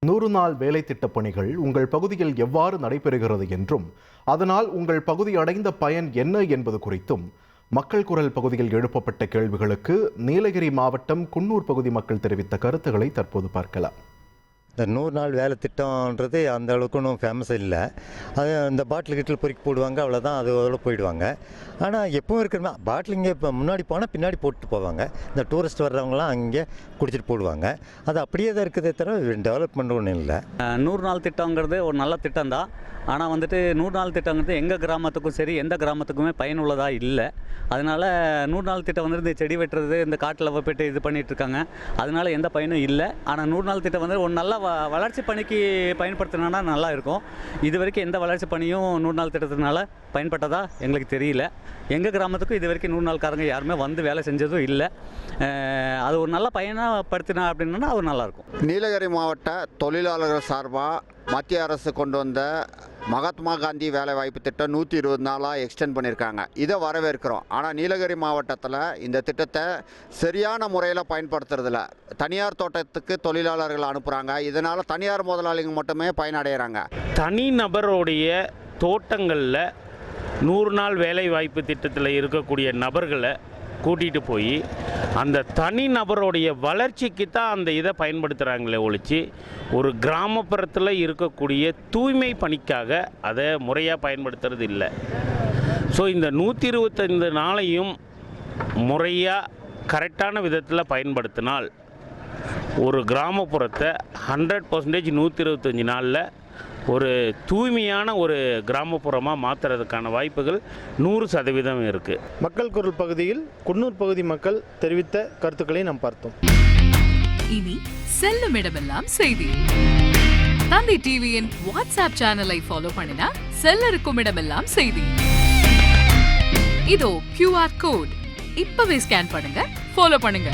100 நாள் வேலை திட்டப் பணிகள் உங்கள் பகுதியில் எவ்வாறு நடைபெறுகிறது என்றும் அதனால் உங்கள் பகுதி அடைந்த பயன் என்ன என்பது குறித்தும் மக்கள் குரல் பகுதியில் எழுப்பப்பட்ட கேள்விகளுக்கு நீலகிரி மாவட்டம் குன்னூர் பகுதி மக்கள் தெரிவித்த கருத்துக்களை தற்போது பார்க்கலாம். இந்த 100 நாள் வேலை திட்டம்ன்றது அந்த அளவுக்கு ஒன்றும் ஃபேமஸ் இல்லை. அது இந்த பாட்டில் கிட்டில் பொறுக்கி போடுவாங்க, அவ்வளோதான், அதோட போயிடுவாங்க. ஆனால் எப்பவும் இருக்கிற பாட்டில் இங்கே இப்போ முன்னாடி போனால் பின்னாடி போட்டு போவாங்க. இந்த டூரிஸ்ட் வர்றவங்களாம் அங்கே குடிச்சிட்டு போடுவாங்க. அது அப்படியே தான் இருக்குதே தவிர டெவலப்மெண்ட் ஒன்றும் இல்லை. 100 நாள் திட்டங்கிறது ஒரு நல்ல திட்டம் தான். ஆனால் 100 நாள் திட்டங்கிறது எங்கள் கிராமத்துக்கும் சரி எந்த கிராமத்துக்குமே பயனுள்ளதாக இல்லை. அதனால் 100 நாள் திட்டம் இந்த செடி வெட்டுறது, இந்த காட்டில் போய்ட்டு இது பண்ணிகிட்ருக்காங்க. அதனால் எந்த பயனும் இல்லை. ஆனால் 100 நாள் திட்டம் ஒரு நல்ல வளர்ச்சி பணிக்கு பயன்படுத்தினா நல்லா இருக்கும். இது வரைக்கும் எந்த வளர்ச்சி பணியும் 100 நாள் திட்டத்தினால பயன்பட்டதா எங்களுக்கு தெரியல. எங்கள் கிராமத்துக்கும் இது வரைக்கும் 100 நாள்காரங்க யாருமே வந்து வேலை செஞ்சதும் இல்லை. அது ஒரு நல்ல பயணப்படுத்தினா அப்படின்னா அது நல்லாயிருக்கும். நீலகிரி மாவட்ட தொழிலாளர்கள் சார்பாக மத்திய அரசு கொண்டு வந்த மகாத்மா காந்தி வேலைவாய்ப்பு திட்டம் 120 நாளாக எக்ஸ்டெண்ட் பண்ணியிருக்காங்க. இதை வரவேற்கிறோம். ஆனால் நீலகிரி மாவட்டத்தில் இந்த திட்டத்தை சரியான முறையில் பயன்படுத்துறதில்ல. தனியார் தோட்டத்துக்கு தொழிலாளர்கள் அனுப்புகிறாங்க. இதனால் தனியார் முதலாளிங்க மட்டுமே பயனடைகிறாங்க. தனிநபருடைய தோட்டங்களில் 100 நாள் வேலைவாய்ப்பு திட்டத்தில் இருக்கக்கூடிய நபர்களை கூட்டிகிட்டு போய் அந்த தனி நபருடைய வளர்ச்சிக்கு தான் அந்த இதை பயன்படுத்துகிறாங்களே ஒழிச்சு ஒரு கிராமப்புறத்தில் இருக்கக்கூடிய தூய்மை பணிக்காக அதை முறையாக பயன்படுத்துறது இல்லை. ஸோ இந்த 125 நாளையும் முறையாக கரெக்டான விதத்தில் பயன்படுத்தினால் ஒரு கிராமப்புறத்தை 100% 125 நாளில் ஒரு தூய்மையான ஒரு கிராமப்புறமாக மாற்றுறதுக்கான வாய்ப்புகள் 100% இருக்குது. மக்கள் குரல் பகுதியில் குன்னூர் பகுதி மக்கள் தெரிவித்த கருத்துக்களை நாம் பார்த்தோம். இனி செல்லும் இடமெல்லாம் செய்தி. தந்தி டிவியின் வாட்ஸ்அப் சேனலை ஃபாலோ பண்ணினா செல்ல இருக்கும் இடமெல்லாம் செய்தி. இதோ QR கோட் இப்பவே ஸ்கேன் பண்ணுங்க, ஃபாலோ பண்ணுங்க.